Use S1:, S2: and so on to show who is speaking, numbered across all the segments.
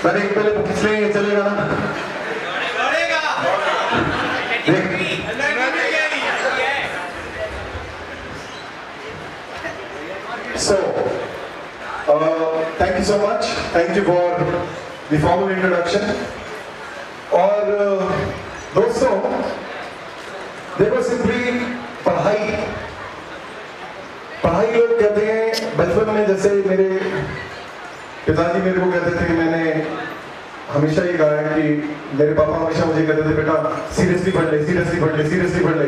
S1: मैंने पहले इसलिए चलेगा ना So, thank you so much. Thank you for the formal introduction. और दोस्तों, देखो simply पढ़ाई लोग कहते हैं बचपन में, जैसे मेरे पिताजी मेरे को कहते थे कि मैंने हमेशा ये कहा है कि मेरे पापा हमेशा मुझे कहते थे बेटा सीरियसली पढ़ ले, सीरियसली पढ़ ले, सीरियसली पढ़ ले।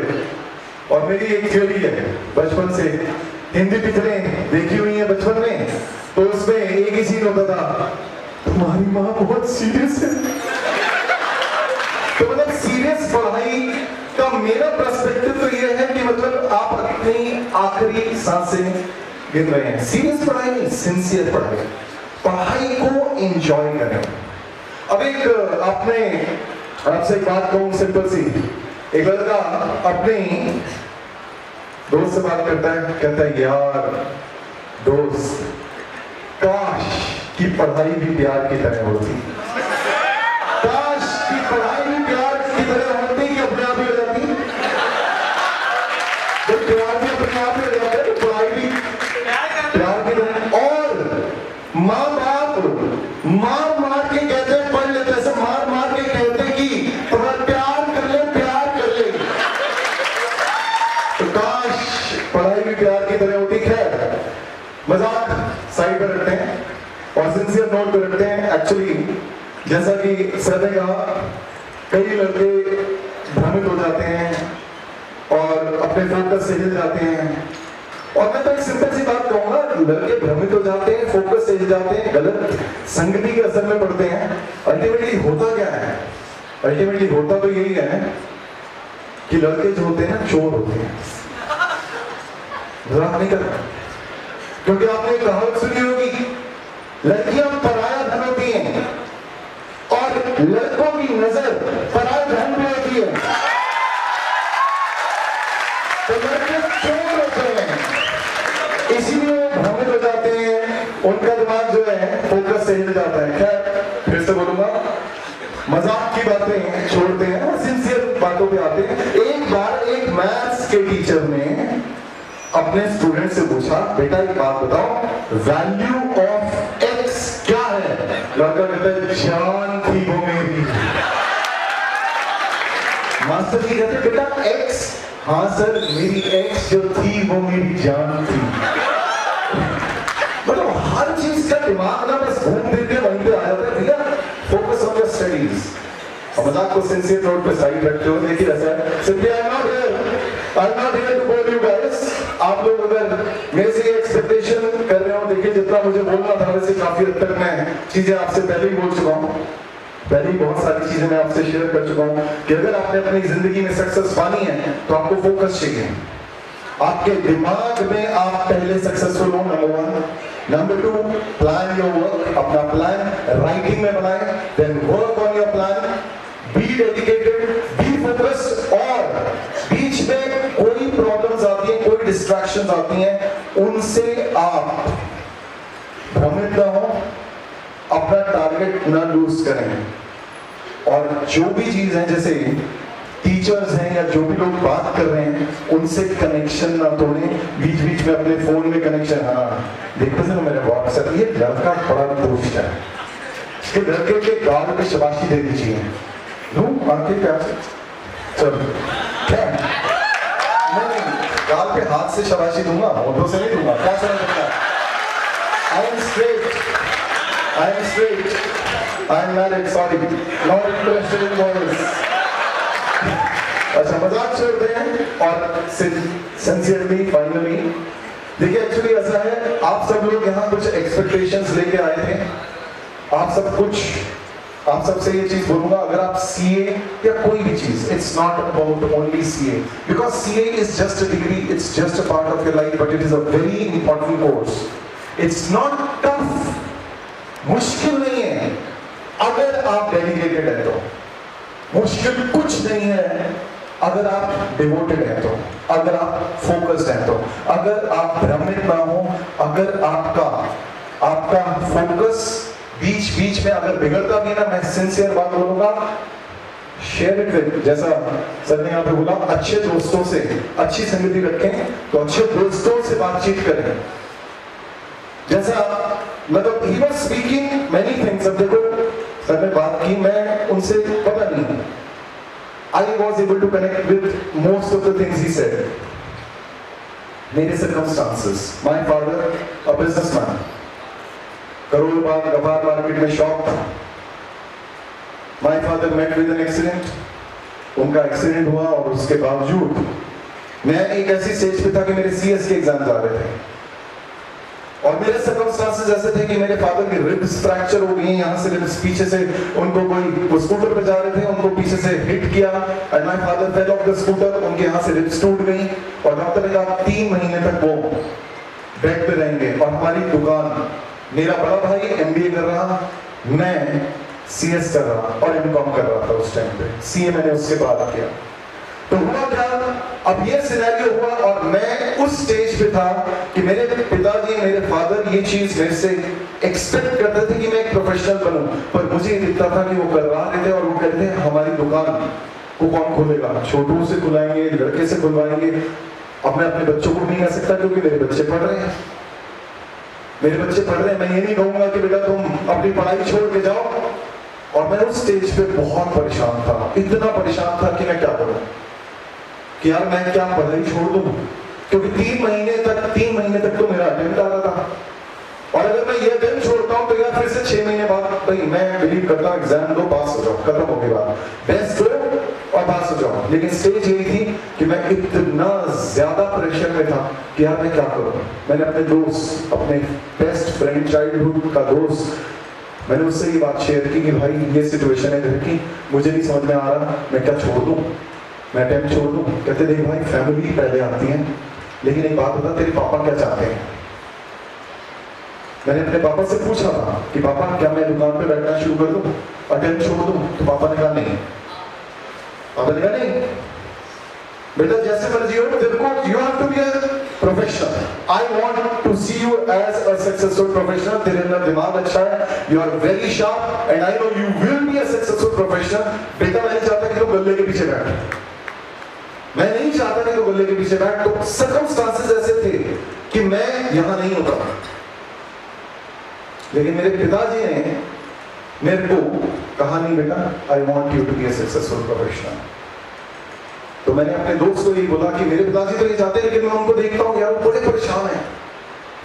S1: और मेरी एक थ्योरी है बचपन से, हिंदी पिक्चरें देखी हुई है बचपन में, तो उसमें एक ही सीन होता था, तुम्हारी माँ बहुत सीरियस है। तो मतलब सीरियस पढ़ाई का मेरा पर्सपेक्टिव तो ये है कि मतलब आप अपनी आखिरी सांसें गिन रहे हैं। सीरियस पढ़ाई नहीं, सिंसियर पढ़ाई, पढ़ाई को एंजॉय करें। अब एक आपसे एक बात कहूं सिंपल सी, एक लड़का अपने दोस्त से बात करता है, कहता है यार दोस्त काश की पढ़ाई भी प्यार की तरह होती, काश की पढ़ाई भी प्यार की तरह होती कि अपने आप ही हो जाती, तो प्यार भी अपने आप ही हो जाता है, तो पढ़ाई भी प्यार की तरह। और माँ बाप मार के कहते हैं पढ़ लेते, ऐसे मार के कहते हैं कि तुम्हारा प्यार कर ले। तो काश पढ़ाई भी प्यार की तरह होती। खैर मजाक साइड पर रखते हैं और सिंसियर नोट पर रखते हैं। एक्चुअली जैसा कि सर ने कहा, कई लड़के भ्रमित हो जाते हैं और अपने फोकस से हिल जाते हैं। और मैं तो एक सिंपल सी बात कहूंगा, लड़के भ्रमित हो जाते हैं, फोकस से हिल जाते हैं, गलत संगति के असर में पड़ते हैं। अल्टीमेटली होता क्या है? अल्टीमेटली होता तो यही है कि लड़के जो होते हैं ना चोर होते हैं। मजाक नहीं करता, क्योंकि आपने कहावत सुनी होगी, लड़कियां पराया धन होती हैं और लड़कों की नजर पराया धन पे होती है। तो लड़के चोर होते हैं, इसीलिए भ्रमित हो जाते हैं, उनका दिमाग जो है फोकस से हिल जाता है। खैर फिर से बोलूंगा, मजाक की बातें छोड़ते हैं और सिंसियर बातों पे आते हैं। एक बार एक मैथ्स के टीचर ने अपने स्टूडेंट से पूछा, बेटा एक बात बताओ, वैल्यू ऑफ एक्स क्या है? लड़का कहता है जान थी वो मेरी। मास्टर जी कहते बेटा एक्स? हाँ सर, मेरी एक्स जो थी वो मेरी जान थी। मतलब हर चीज का दिमाग ना बस घूम फिर के वहीं पे आ जाता है। भैया फोकस ऑन योर स्टडीज। मजाक को सिंसियर नोट पे साइड रखते हो। देखिए ऐसा है, simply I am not here to बोल यू गाइस। आप लोग अगर मेरे से एक्सपेक्टेशन कर रहे हो, देखिए जितना मुझे बोलना था वैसे काफी हद तक मैं चीजें आपसे पहले ही बोल चुका हूँ। पहले ही बहुत सारी चीजें मैं आपसे शेयर कर चुका हूँ कि अगर आपने अपनी जिंदगी में सक्सेस पानी है तो आपको फोकस चाहिए। आपके दिमाग में आप पहले सक्सेसफुल हो, number 1। Number 2, plan your work. अपना प्लान राइटिंग में बनाएं, then work on your plan, be dedicated, be focused. और बीच में कोई प्रॉब्लम्स आती हैं, कोई डिस्ट्रैक्शंस आती हैं, उनसे आप भ्रमित ना हो, अपना टारगेट ना लूज करें। और जो भी चीज है, जैसे टीचर्स हैं या जो भी लोग बात कर रहे हैं, उनसे कनेक्शन ना तोड़ें। बीच बीच में अपने फोन में कनेक्शन, हाँ देखते थे ना मेरे व्हाट्सएप, ये लड़का बड़ा दोस्त है, इसके लड़के के गाल पे शाबाशी दे दीजिए। आके क्या चल क्या नहीं, गाल पे हाथ से शाबाशी दूंगा, होठों से नहीं दूंगा। क्या समझ सकता? I am straight, I am married, sorry, not interested in boys. अच्छा मजाक छोड़ते हैं और सिंसियरली फाइनली देखिए, एक्चुअली ऐसा है, आप सब लोग यहाँ कुछ एक्सपेक्टेशंस लेके आए थे। आप सबसे ये चीज बोलूंगा, अगर आप सीए या कोई भी चीज, it's not about only CA, because CA is just a degree, it's just a part of your life, but it is a very important course. It's not tough, मुश्किल नहीं है अगर आप डेडिकेटेड है तो। मुश्किल कुछ नहीं है अगर आप डिवोटेड हैं तो, अगर आप फोकस्ड हैं तो, अगर आप भ्रमित ना हो, अगर आपका फोकस बीच बीच में अगर बिगड़ता भी ना, मैं सिंसियर बात बोलूंगा, शेयर इट विद, जैसा सर ने यहाँ पे बोला, अच्छे दोस्तों से अच्छी संगति रखें, तो अच्छे दोस्तों से बातचीत करें। जैसा मतलब he was speaking many things, अब देखो सर ने बात की, मैं उनसे पता नहीं, I was able to connect with most of the things he said. मेरे circumstances, my father a businessman, Karol Bagh Gaffar market में शॉप था। My father met with an accident, उनका एक्सीडेंट हुआ और उसके बावजूद मैं एक ऐसी स्टेज पे था कि मेरे सीएस के एग्जाम आ रहे थे और मेरे सर्कमस्टांसेस ऐसे थे कि मेरे फादर की रिब्स फ्रैक्चर हो गई, यहाँ से रिब्स पीछे से, उनको वो स्कूटर पे जा रहे थे, उनको पीछे से हिट किया and my father fell off the scooter, उनके यहाँ से रिब्स टूट गई और डॉक्टर ने कहा 3 महीने तक वो बेड पे रहेंगे। और हमारी दुकान, मेरा बड़ा भाई एमबीए कर रहा, मैं सीएस कर रहा और एमकॉम कर रहा था उस टाइम पे, सीए मैंने उसके बाद किया। तो हुआ क्या, अब ये सिनेरियो हुआ और मैं उस स्टेज पे था कि मेरे पिताजी, मेरे फादर ये चीज मेरे से एक्सपेक्ट करते थे कि मैं एक प्रोफेशनल बनूं, पर मुझे दिखता था कि वो करवा रहे थे और वो कहते हैं हमारी दुकान को कौन खोलेगा, छोटू से खुलाएंगे, लड़के से खुलवाएंगे, अब मैं अपने बच्चों को नहीं कह सकता क्योंकि मेरे बच्चे पढ़ रहे हैं, मेरे बच्चे पढ़ रहे हैं, मैं ये नहीं कहूंगा कि बेटा तुम अपनी पढ़ाई छोड़ के जाओ। और मैं उस स्टेज पे बहुत परेशान था, इतना परेशान था कि मैं क्या करूं, कि यार मैं क्या पढ़ाई छोड़ दूं, क्योंकि 3 महीने तक तो मेरा अटेम्प्ट आ रहा था और अगर मैं ये अटेम्प्ट छोड़ता हूं तो यार फिर से 6 महीने बाद भाई मैं बिलीव करता हूं एग्जाम दो, पास हो जाओ, खत्म हो गई बात, बेस्ट दो और पास हो जाओ। लेकिन स्टेज यही थी कि मैं इतना ज्यादा प्रेशर में था कि यार मैं क्या करूं। मैंने अपने दोस्त, अपने बेस्ट फ्रेंड, चाइल्डहुड का दोस्त, मैंने उससे ये बात शेयर की कि भाई ये सिचुएशन है घर की, मुझे नहीं समझ में आ रहा, मैं क्या छोड़ दूं, मैं अटेम्प्ट छोड़ दूं। कहते देख भाई फैमिली पहले आती है, लेकिन एक बात बता, तेरे पापा क्या चाहते हैं। मैंने अपने पापा से पूछा था कि पापा क्या मैं दुकान पे बैठना शुरू कर दूं, अटेम्प्ट छोड़ दूं, तो पापा ने कहा नहीं। पापा ने कहा नहीं बेटा, जैसे मर्जी हो, तेरे को you have to be a professional, I want to see you as a successful professional, तेरे अंदर दिमाग अच्छा है, you are very sharp and I know you will be a successful professional. बेटा मैं नहीं चाहता कि तुम गल्ले के पीछे बैठ, मैं नहीं चाहता कि तुम गल्ले के पीछे बैठ। तो सर्कमस्टांसेस ऐसे थे कि मैं यहां नहीं होता, लेकिन मेरे पिताजी ने मेरे को कहा नहीं बेटा, I want you to be a successful professional. तो मैंने अपने दोस्त को यही बोला कि मेरे पिताजी तो ये चाहते हैं, लेकिन मैं उनको देखता हूँ यार वो बड़े परेशान है,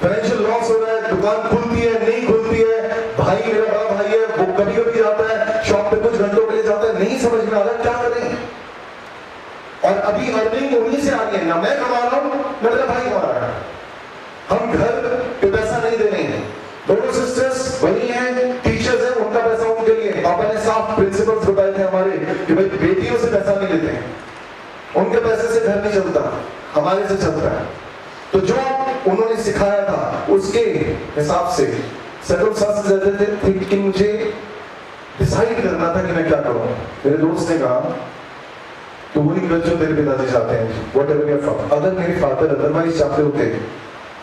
S1: फाइनेंशियल लॉस हो रहा है, दुकान खुलती है नहीं खुलती है, भाई मेरा बड़ा भाई है वो कभी कभी जाता है शॉप पे, कुछ घंटों के लिए जाता है, नहीं समझ में आ रहा क्या करें। और अभी अर्निंग उन्हीं से आ रही है, ना मैं कमा रहा हूँ ना मेरा भाई कमा रहा है, हम घर पे पैसा नहीं दे रहे हैं, दोनों सिस्टर्स वही हैं, टीचर्स हैं, उनका पैसा उनके लिए, पापा ने साफ प्रिंसिपल्स बताए थे हमारे कि भाई बेटियों से पैसा नहीं लेते हैं, उनके पैसे से घर नहीं चलता, हमारे से चलता है। तो जो उन्होंने सिखाया था उसके हिसाब से सर्कमस्टांसेस थे कि मुझे डिसाइड करना था कि मैं क्या करूं। मेरे दोस्त ने कहा तो वही कर जो तेरे पिताजी चाहते हैं, व्हाटएवर योर फादर, अगर मेरे फादर अदरवाइज चाहते होते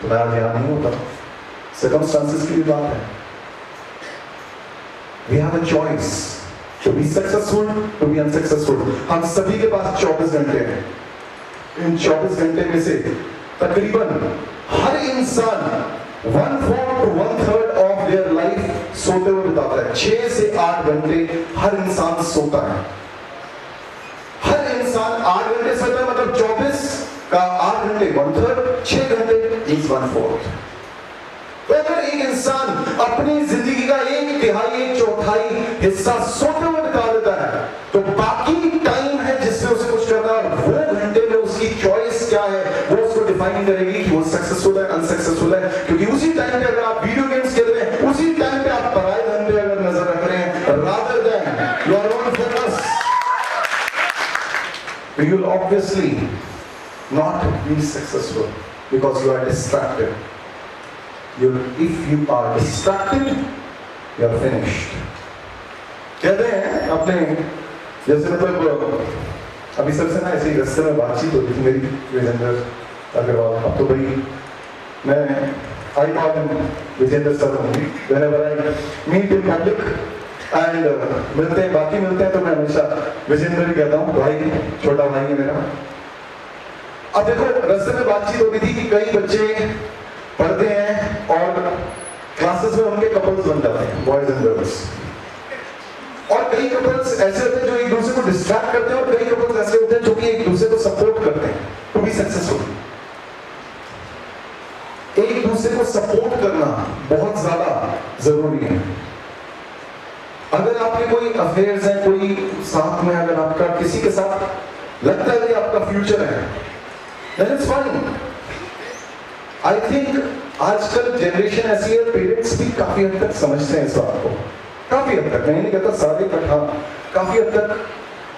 S1: तो मैं आज यहाँ नहीं होता। सर्कमस्टांसेस की बात है, we have a choice to be successful, to be unsuccessful। हम सभी के पास 24 घंटे हैं, इन 24 घंटे में से तकरीबन हर इंसान 1/4 to 1/3 of their life सोते हुए बिताता है। 6 से 8 घंटे हर इंसान सोता है, हर इंसान 8 घंटे सोता है, मतलब 24 का 8 घंटे 1/3, 6 घंटे is 1/4। तो अगर एक इंसान अपनी जिंदगी का 1/3, 1/4 हिस्सा सोते हुए बिता देता है, तो बाकी टाइम है जिसमें उसे कुछ करना है, वो घंटे में उसकी चॉइस क्या है वो उसको डिफाइन करेगी कि वो सक्सेसफुल है अनसक्सेसफुल है। क्योंकि उसी टाइम पे अगर आप वीडियो गेम्स खेल रहे हैं, उसी टाइम पे आप पढ़ाई धंधे अगर नजर रख रहे हैं rather than your own focus, you will obviously not be successful because you are distracted। If you are distracted, you are finished। कहते हैं अपने, जैसे मतलब अभी सबसे ना ऐसे ही रास्ते में बातचीत होती थी मेरी विजेंद्र अग्रवाल, अब तो भाई मैं I call him Vijender sir only whenever I meet in public and मिलते हैं, बाकी मिलते हैं तो मैं हमेशा विजेंद्र ही कहता हूँ, भाई, छोटा भाई है मेरा। अब देखो, रास्ते में बातचीत हो रही थी कि कई बच्चे पढ़ते हैं और क्लासेस में उनके कपल्स बन जाते हैं, बॉयज एंड गर्ल्स, और कई कपल्स ऐसे होते हैं जो एक दूसरे को डिस्ट्रैक्ट करते हैं और कई कपल्स ऐसे होते हैं जो कि एक दूसरे को सपोर्ट करते हैं टू बी सक्सेसफुल। एक दूसरे को सपोर्ट करना बहुत ज्यादा जरूरी है। अगर आपके कोई अफेयर्स हैं, कोई साथ में, अगर आपका किसी के साथ लगता है कि आपका फ्यूचर है, then it's fine। I think आजकल जनरेशन ऐसी है, पेरेंट्स भी काफी हद तक समझते हैं इस बात को, काफी हद तक, मैं नहीं कहता सारे, बट हाँ काफी हद तक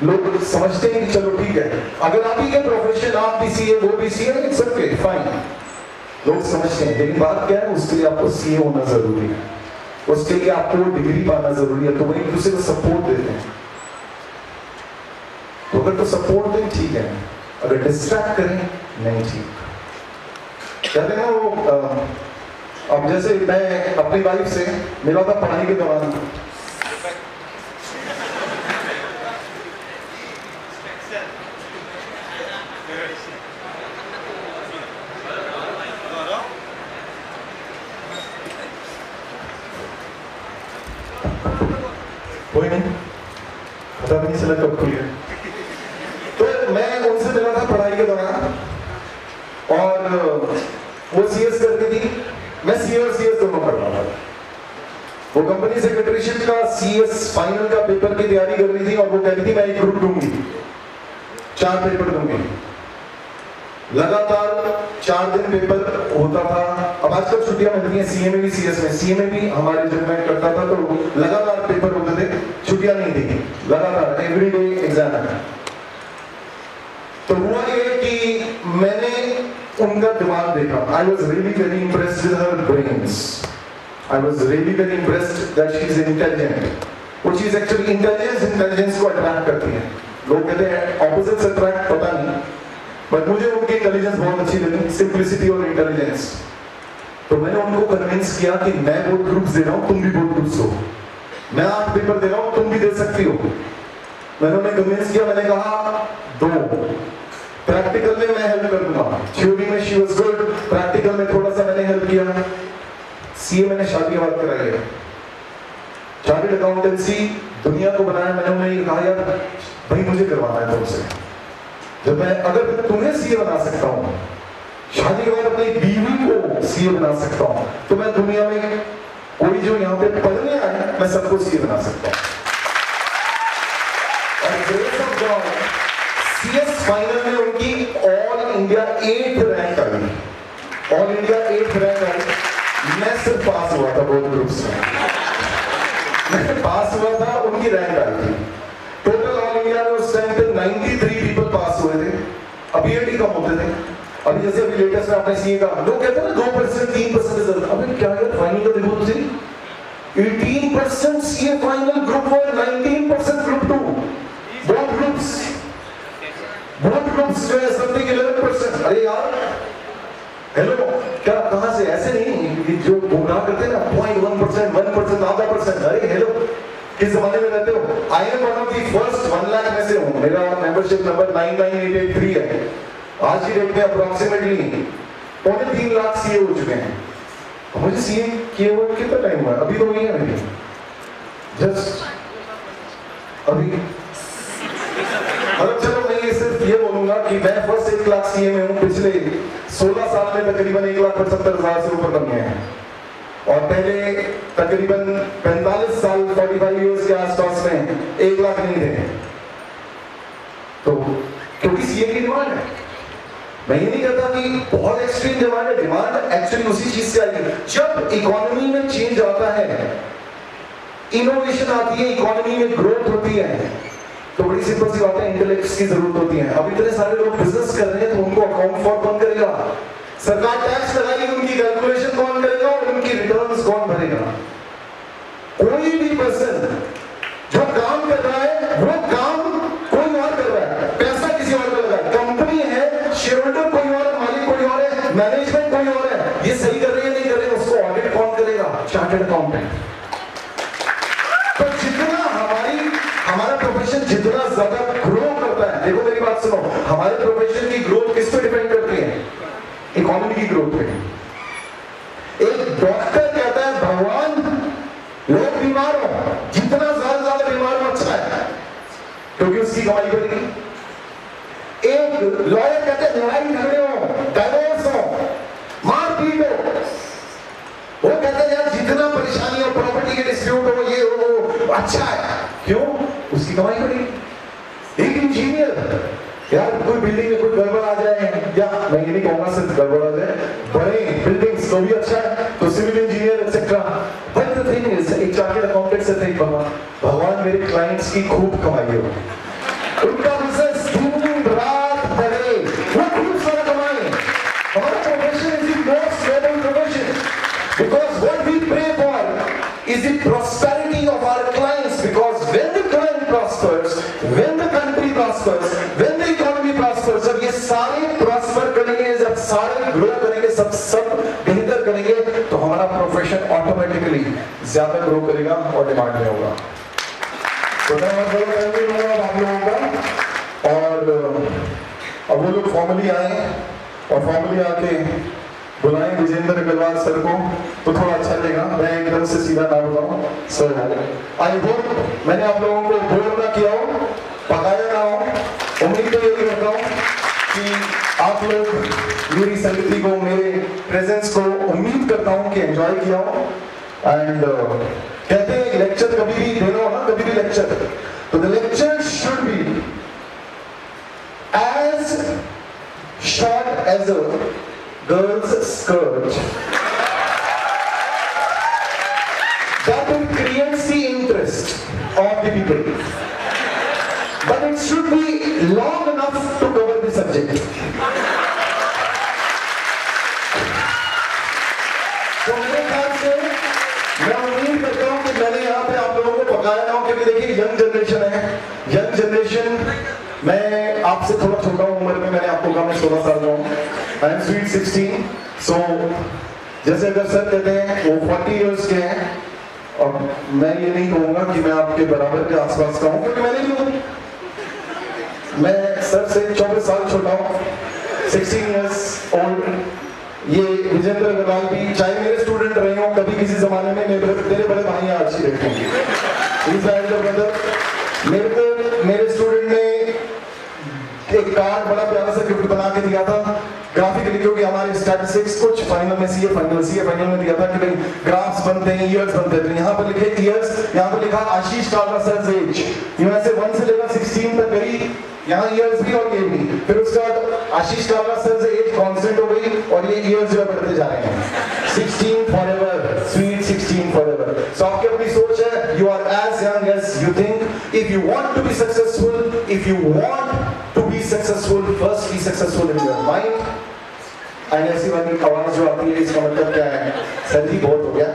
S1: लोग समझते हैं कि चलो ठीक है, अगर आप ही के प्रोफेशन, आप भी सीए, वो भी सीए, इट्स ओके, फाइन, लोग समझते हैं। लेकिन बात क्या है, उसके लिए आपको सीए होना जरूरी है, उसके लिए आपको डिग्री पाना जरूरी है, तो वो एक दूसरे को सपोर्ट देते हैं। तो अगर तो सपोर्ट दें ठीक है, अगर डिस्ट्रैक्ट करें नहीं ठीक। कहते हैं वो अब जैसे मैं अपनी वाइफ से मिला था पढ़ाई के दौरान, कोई नहीं, पता भी नहीं चला कब खुल गया। तो मैं उनसे मिला था पढ़ाई के दौरान और वो सीएस करती थी, मैं सीए और सीएस दोनों कर रहा था। वो कंपनी सेक्रेटरीशिप का सीएस फाइनल का पेपर की तैयारी कर रही थी और वो कह रही थी मैं एक ग्रुप दूंगी, 4 पेपर दूंगी, लगातार 4 दिन पेपर होता था। अब आजकल छुट्टियां मिलती हैं, सीए में भी, सीएस में, सीए में भी हमारे जब मैं करता था तो लगातार पेपर होते थे, छुट्टियां नहीं थी, लगातार एवरीडे एग्जाम है। तो हुआ ये कि मैंने उनका दिमाग देखा, I was really very impressed with her brains, I was really very impressed that she is intelligent. वो चीज एक्चुअली इंटेलिजेंस को अट्रैक्ट करती है, लोग कहते हैं ऑपोजिट्स अट्रैक्ट, पता नहीं, बट मुझे उनकी इंटेलिजेंस बहुत अच्छी लगी, सिंप्लिसिटी और इंटेलिजेंस। तो मैंने उनको कन्विंस किया कि मैं बोथ ग्रुप्स दे रहा हूं, तुम भी बोथ ग्रुप्स हो, मैं 8 पेपर दे रहा हूं, तुम भी दे सकती हो। मैंने उन्हें कन्विंस किया, मैंने कहा 2 प्रैक्टिकल में मैं हेल्प कर दूंगा, थ्योरी में शी वाज गुड, प्रैक्टिकल में थोड़ा सा मैंने हेल्प किया। सीए मैंने शादी बात कराई है, चार्टर्ड अकाउंटेंसी दुनिया को बनाया, मैंने उन्हें कहा यार भाई मुझे करवाना है तुमसे, जब मैं अगर तुम्हें सीए बना सकता हूं, शादी के बाद अपनी बीवी को सीए बना सकता हूं, तो मैं दुनिया में कोई जो यहाँ पे पढ़ने आए मैं सबको सीए बना सकता हूं। और सीएस फाइनल में उनकी ऑल इंडिया 8th रैंक आई, ऑल इंडिया 8th रैंक आई। मैं सिर्फ पास हुआ था बोथ ग्रुप्स में, मैं पास हुआ था, उनकी रैंक आई थी। टोटल ऑल इंडिया में उस टाइम पे 93 पीपल पास हुए थे, अभी 80 कम होते थे। अभी जैसे अभी लेटेस्ट में आपने सीए का, लोग कहते हैं ना 2% 3% रिजल्ट, अभी क्या यार फाइनल का देखो तुझे, 18% CA final group 1, 19% group 2, both groups जो है समथिंग 11%। अरे यार हेलो, क्या कहां से, ऐसे नहीं जो गुमराह करते हैं ना, 0.1%, 1%, आधा परसेंट, अरे हेलो किस जमाने में रहते हो। I am one of the first 1 lakh में से हूं, मेरा मेंबरशिप नंबर 99883 है। आज की डेट में अप्रोक्सीमेटली 3.25 लाख सीए हो चुके हैं। मुझे सीए किए हुए कितना टाइम हुआ, अभी तो नहीं है, अभी जस्ट अभी। चलो मैं ये सिर्फ ये बोलूंगा कि मैं फर्स्ट 1 लाख सीए में हूँ, पिछले 16 साल में तकरीबन 1,75,000 से ऊपर बन गए हैं, और पहले तकरीबन 45 साल 45 इयर्स के आसपास में 1 लाख नहीं थे। तो क्योंकि सीए की डिमांड है, मैं ये नहीं कहता कि बहुत एक्सट्रीम डिमांड है, डिमांड एक्चुअली उसी चीज से आई है जब इकोनॉमी में चेंज आता है, इनोवेशन आती है, इकोनॉमी में ग्रोथ होती है, तो बड़ी सिंपल सी बात है, इंटेलेक्ट्स की जरूरत होती है। अब इतने सारे लोग बिजनेस कर रहे हैं तो उनको अकाउंट फॉर कौन करेगा, सरकार टैक्स लगाएगी, उनकी कैलकुलेशन कौन करेगा और उनकी रिटर्न्स कौन भरेगा। कोई भी पर्सन जो काम कर रहा है वो काम कोई और कर रहा है, पैसा किसी और को लगा है, कंपनी है, शेयर होल्डर कोई और, मालिक कोई और है, मैनेजमेंट कोई और है, ये सही कर रहे हैं नहीं कर रहे, चार्टर्ड अकाउंटेंट। तो जितना हमारा प्रोफेशन जितना ज्यादा ग्रो करता है, देखो मेरी बात सुनो, हमारे प्रोफेशन की ग्रोथ किस पे डिपेंड करती है? इकोनॉमी की ग्रोथ पे। एक डॉक्टर कहता है भगवान लोग बीमार हो, जितना ज्यादा बीमार हो अच्छा है, क्योंकि उसकी कमाई बढ़ेगी। एक लॉयर कहते हैं लड़ाई झगड़े हो, डाइवोर्स हो, मारपीट हो, वो कहते हैं यार जितना परेशानी हो, प्रॉपर्टी के डिस्प्यूट हो, ये हो, अच्छा है, क्यों? उसकी कमाई बढ़ेगी। एक इंजीनियर, यार कोई बिल्डिंग में कोई गड़बड़ आ जाए, या मैं ये नहीं कहूंगा सिर्फ गड़बड़ आ जाए, बड़े बिल्डिंग्स तो भी अच्छा है, तो civil engineer etcetera. But the thing is, एक चार्टर्ड अकाउंटेंट से थिंक भगवान मेरे क्लाइंट्स की खूब कमाई हो, उनका बिजनेस दिन रात बढ़े, वो खूब सारा कमाए। हमारा profession is the most noble profession, because what we pray for is the prosperity of our clients, because when the client prospers, when the country prospers, when the economy prospers, जब ये सारे prosper करेंगे, जब सारे grow करेंगे, सब बेहतर करेंगे, तो हमारा प्रोफेशन ऑटोमेटिकली ज्यादा ग्रो करेगा और डिमांड में होगा। तो मैं आप लोगों का, और अब वो लोग फॉर्मली आए और फॉर्मली आके बुलाएं विजेंद्र अग्रवाल सर को, तो थोड़ा अच्छा लगेगा। मैं एकदम से सीधा ना बताऊं सर, आई होप मैंने आप लोगों को बोर ना किया हो, पकाया ना हो। उम्मीद तो यही करता हूं कि आप लोग मेरी संगति को, मेरे प्रेजेंस को उम्मीद करता हूं कि एंजॉय किया हो। एंड कहते हैं लेक्चर कभी भी देना हो ना, कभी भी लेक्चर, तो the lecture should be as short as a girl's skirt, that will create the interest of the people, but it should be long enough to cover the subject. तो मेरे ख्याल से मैं उम्मीद करता हूं कि मैंने यहाँ पे आप लोगों को पकाया ना हो, क्योंकि देखिए यंग जनरेशन है, यंग जनरेशन, मैं आपसे थोड़ा छोटा हूं उम्र में, मैंने आपको कहा मैं 16 साल का हूं, आई एम स्वीट 16। सो जैसे अगर सर कहते हैं वो 40 इयर्स के हैं, और मैं ये नहीं कहूंगा कि मैं आपके बराबर के आसपास का हूं, क्योंकि मैंने भी हूं, मैं सर से 24 साल छोटा हूं, 16 इयर्स ओल्ड। ये विजेंद्र अग्रवाल भी, चाहे मेरे स्टूडेंट रहे हो कभी किसी जमाने में, मेरे बड़े भाई अच्छी रहते हैं। मेरे स्टूडेंट ने एक कार्ड बड़ा प्यारा सा गिफ्ट बना के दिया था ग्राफिकली, क्योंकि हमारे स्टैटिस्टिक्स कुछ फाइनल में सीए फाइनल में दिया था कि भाई ग्राफ्स बनते हैं, ईयर्स बनते हैं, तो यहाँ पर लिखे ईयर्स, यहाँ पर लिखा आशीष कालरा सर एज, यहाँ से 1 से लेकर 16 तक गई, यहाँ ईयर्स भी और ये भी, फिर उसके बाद आशीष कालरा सर एज कांस्टेंट हो गई और ये ईयर्स जो बढ़ते जा रहे हैं, 16 फॉरएवर, स्वीट 16 फॉरएवर। सो आपकी अपनी सोच है, you are as young as you think, if you want to be successful, if you want to be successful, first be successful in your mind. And ऐसी वाली आवाज जो आती है, इसका मतलब क्या है? सर जी बहुत हो गया।